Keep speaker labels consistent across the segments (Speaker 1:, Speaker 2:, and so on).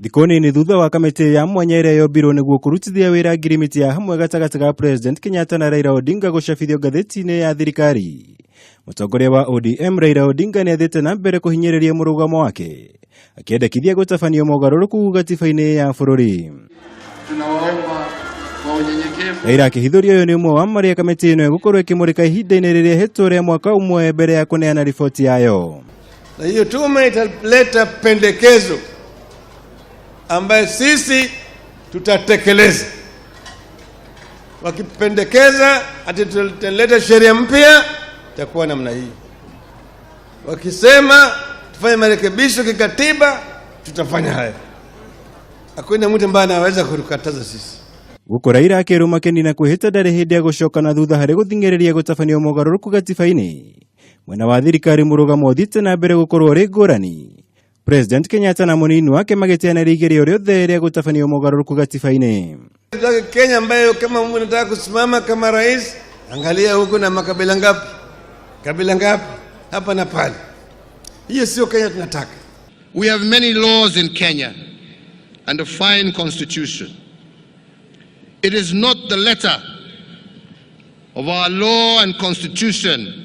Speaker 1: Thikoni ni thutha wa kamiti ya mwanya iria yombirwo niguo kurutithia wira ngirimiti ya hamwe gatagati ga President Kenyatta na Raila Odinga gucabithio ngatheti-ini ya thirikari. Mutongoria wa ODM Raila Odinga ni athite na mbere kuhinyiriria murugamo wake akiendekithia gutafanio mogaruruku gatiba-ini ya bururi.
Speaker 2: Tunawaomba kwa unyenyekevu.
Speaker 1: Raila akihithuria uyu ni umwe wa maria kamiti ino gukorwo ikimurika ihinda-ini riria hetwo ria mwaka umwe mbere ya kuneana riboti yayo.
Speaker 3: Na hiyo tume italeta pendekezo ambaye sisi tutatekeleza. Wakipendekeza ati tutaleta sheria mpya, itakuwa namna hii. Wakisema tufanye marekebisho kikatiba, tutafanya haya. Hakuna mtu ambaye anaweza kukataza sisi.
Speaker 1: Guko Raila akiruma kenina kwihita ndari hindi ya gucoka na thutha hari guthingiriria gutafanio mogaruruku gatiba-ini. Mwena wa thirikari murugamo uthite na mbere gukorwo ri ngurani. President Kenyatta na munini wake magetiana rigerio riothe ria gutafanio mogaruruku gatiba-ini.
Speaker 3: Kenya ambayo kama Mungu anataka kusimama kama rais, angalia huko na makabila ngapi? Kabila ngapi? Hapa na pale. Hiyo sio Kenya tunataka.
Speaker 2: We have many laws in Kenya and a fine constitution. It is not the letter of our law and constitution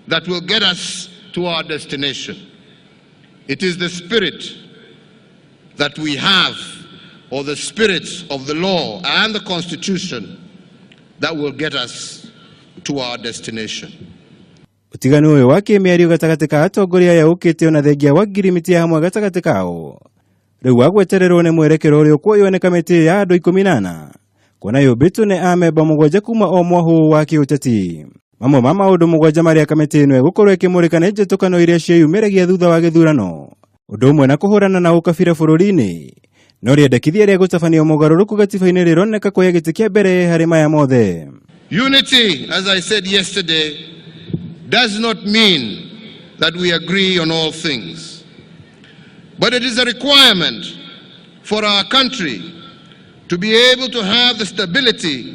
Speaker 2: that will get us to our destination. It is the spirit that we have, or the spirits of the law and the constitution, that will get us to our destination.
Speaker 1: Utiganu uyu wa kimiario gatagati ka atongoria ya ukite ona thengia wa ngirimiti ya hamwe gatagati kao. Riu agwetererwo ni mwerekero uria kuoywo ni kamiti ya andu 14 kuona yumbitwo ni amemba mugwanja kuma o mwahu wa kiuteti. Mamwe ma maundu mugwanja maria kamiti ino igukorwo ikimurika ni njetukano iria ciumiragia thutha wa githurano, undu umwe na kuhurana na ukabira bururi-ini, no riendekithia ria gutafanio mogaruruku gatiba-ini rironeka kuoya giti kia mbere hari maya mothe.
Speaker 2: Unity, as I said yesterday, does not mean that we agree on all things, but it is a requirement for our country to be able to have the stability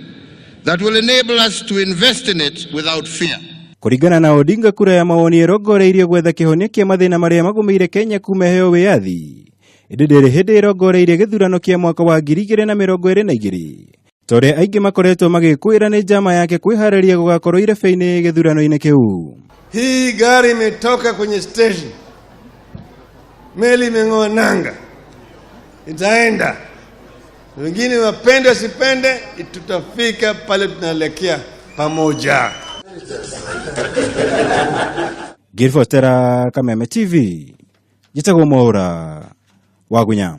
Speaker 2: that will enable us to invest in it without fear.
Speaker 1: Kuringana na Odinga, kura ya maoni irongoreirio gwetha kihonia kia mathina maria magumiire Kenya kuma heo wiyathi indi ndiri hindi irongoreirie githurano kia mwaka wa 2022 tore aingi makoretwo magikwira ni njama yake kwihariria gugakorwo irebe-ini githurano-ini kiu.
Speaker 3: Hii gari imetoka kwenye station, meli imeng'oa nanga, itaenda. Wengine wapende wasipende, tutafika pale tunaelekea pamoja.
Speaker 1: Gilfostera Kameme TV, Jitagwo Mwaura, Wagunya.